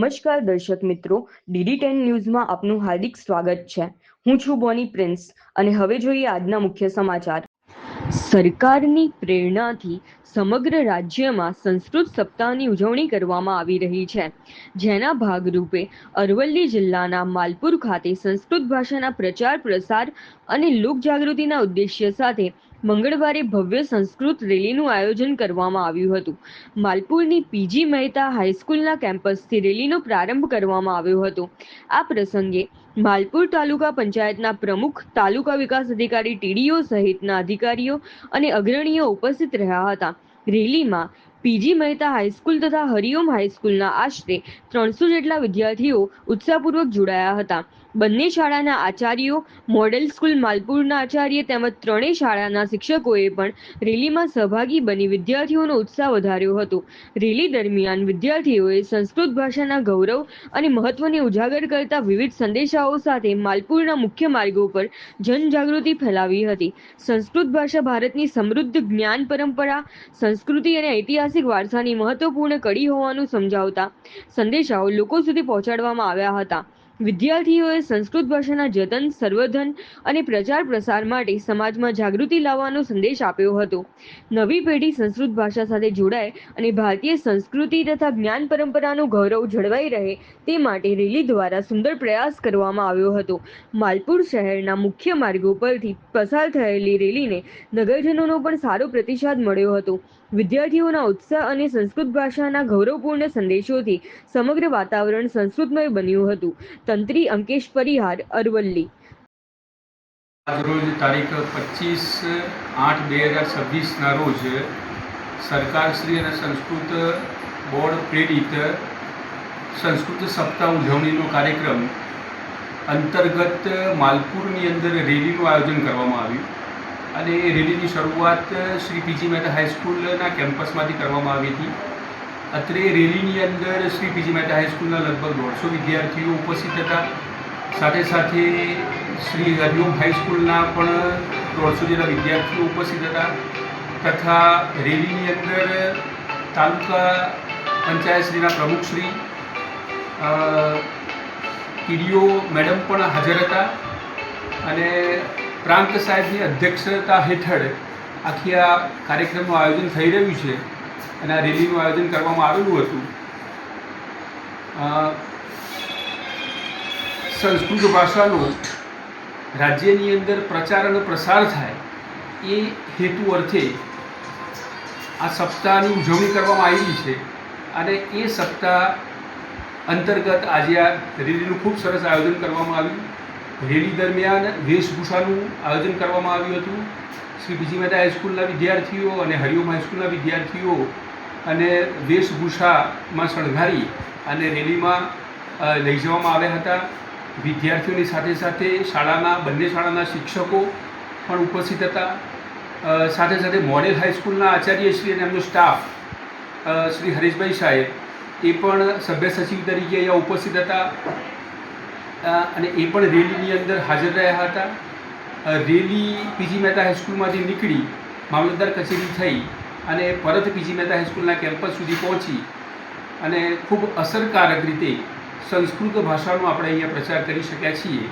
નમસ્કાર દર્શક મિત્રો, DD10 ન્યૂઝમાં આપનું હાર્દિક સ્વાગત છે। હું છું બોની પ્રિન્સ અને હવે જોઈએ આજના મુખ્ય સમાચાર। સરકારની પ્રેરણાથી સમગ્ર રાજ્યમાં સંસ્કૃત સપ્તાહની ઉજવણી કરવામાં આવી રહી છે, જેના ભાગરૂપે અરવલ્લી જિલ્લાના માલપુર ખાતે સંસ્કૃત ભાષાના પ્રચાર પ્રસાર અને લોકજાગૃતિના ઉદ્દેશ્ય સાથે મંગળવારે ભવ્ય સંસ્કૃત રેલીનું આયોજન કરવામાં આવ્યું હતું। માલપુરની પીજી મહેતા હાઈસ્કૂલના કેમ્પસથી રેલીનો પ્રારંભ કરવામાં આવ્યો હતો। આ પ્રસંગે માલપુર તાલુકા પંચાયતના પ્રમુખ, તાલુકા વિકાસ અધિકારી TDO સહિતના અધિકારીઓ અને અગ્રણીઓ ઉપસ્થિત રહ્યા હતા। રેલીમાં પીજી મહેતા હાઈસ્કૂલ તથા હરિઓમ હાઈસ્કૂલના આશરે 300 જેટલા વિદ્યાર્થીઓ ઉત્સાહપૂર્વક જોડાયા હતા। બંને શાળાના આચાર્યો, મોડેલ સ્કૂલ માલપુરના આચાર્ય તેમજ ત્રણેય શાળાના શિક્ષકોએ પણ રેલીમાં સહભાગી બની વિદ્યાર્થીઓનો ઉત્સાહ વધાર્યો હતો। રેલી દરમિયાન વિદ્યાર્થીઓએ સંસ્કૃત ભાષાના ગૌરવ અને મહત્વને ઉજાગર કરતા વિવિધ સંદેશાઓ સાથે માલપુરના મુખ્ય માર્ગો પર જનજાગૃતિ ફેલાવી હતી। સંસ્કૃત ભાષા ભારતની સમૃદ્ધ જ્ઞાન પરંપરા, સંસ્કૃતિ અને ઐતિહાસિક વારસાની મહત્વપૂર્ણ કડી હોવાનું સમજાવતા સંદેશાઓ લોકો સુધી પહોંચાડવામાં આવ્યા હતા। વિદ્યાર્થીઓએ સંસ્કૃત ભાષાના જતન, સંવર્ધન અને પ્રચાર પ્રસાર માટે સમાજમાં જાગૃતિ લાવવાનો સંદેશ આપ્યો હતો। નવી પેઢી સંસ્કૃત ભાષા સાથે જોડાય અને ભારતીય સંસ્કૃતિ તથા જ્ઞાન પરંપરાનું ગૌરવ જળવાઈ રહે તે માટે રેલી દ્વારા સુંદર પ્રયાસ કરવામાં આવ્યો હતો। માલપુર શહેરના મુખ્ય માર્ગો પરથી પસાર થયેલી રેલીને નગરજનોનો પણ સારો પ્રતિસાદ મળ્યો હતો। વિદ્યાર્થીઓના ઉત્સાહ અને સંસ્કૃત ભાષાના ગૌરવપૂર્ણ સંદેશોથી સમગ્ર વાતાવરણ સંસ્કૃતમય બન્યું હતું। તંત્રી અંકેશ પરિહાર, અરવલ્લી। આજરોજ તારીખ 25/8/2026ના રોજ સરકારશ્રી અને સંસ્કૃત બોર્ડ પ્રેરિત સંસ્કૃત સપ્તાહ ઉજવણીનો કાર્યક્રમ અંતર્ગત માલપુરની અંદર રેલીનું આયોજન કરવામાં આવ્યું અને એ રેલીની શરૂઆત શ્રી પીજી મહેતા હાઈસ્કૂલના કેમ્પસમાંથી કરવામાં આવી હતી। અત્રે રેલીની અંદર શ્રી પીજી મહેતા હાઈસ્કૂલના લગભગ 150 વિદ્યાર્થીઓ ઉપસ્થિત હતા। સાથે સાથે શ્રી હરિઓમ હાઈસ્કૂલના પણ 150 જેટલા વિદ્યાર્થીઓ ઉપસ્થિત હતા તથા રેલીની અંદર તાલુકા પંચાયતશ્રીના પ્રમુખશ્રી TDO મેડમ પણ હાજર હતા અને પ્રાંત સાહેબની અધ્યક્ષતા હેઠળ આખી આ કાર્યક્રમનું આયોજન થઈ રહ્યું છે અને આ રેલીનું આયોજન કરવામાં આવેલું હતું। સંસ્કૃત ભાષાનો રાજ્યની અંદર પ્રચાર અને પ્રસાર થાય એ હેતુ અર્થે આ સપ્તાહની ઉજવણી કરવામાં આવેલી છે અને એ સપ્તાહ અંતર્ગત આજે આ રેલીનું ખૂબ સરસ આયોજન કરવામાં આવ્યું। રેલી દરમિયાન વેશભૂષાનું આયોજન કરવામાં આવ્યું હતું। શ્રી પીજી મહેતા હાઈસ્કૂલના વિદ્યાર્થીઓ અને હરિઓમ હાઈસ્કૂલના વિદ્યાર્થીઓ અને વેશભૂષામાં શણગારી અને રેલીમાં લઈ જવામાં આવ્યા હતા। વિદ્યાર્થીઓની સાથે સાથે બંને શાળાના શિક્ષકો પણ ઉપસ્થિત હતા। સાથે સાથે મોડેલ હાઈસ્કૂલના આચાર્યશ્રી અને એમનો સ્ટાફ શ્રી હરેશભાઈ સાહેબ એ પણ સભ્ય સચિવ તરીકે અહીંયા ઉપસ્થિત હતા અને એ પણ રેલીની અંદર હાજર રહ્યા હતા। રેલી પીજી મહેતા હાઈસ્કૂલમાંથી નીકળી મામલતદાર કચેરી થઈ અને પરત પીજી મહેતા હાઈસ્કૂલના કેમ્પસ સુધી પહોંચી અને ખૂબ અસરકારક રીતે સંસ્કૃત ભાષાનો આપણે અહીંયા પ્રચાર કરી શક્યા છીએ।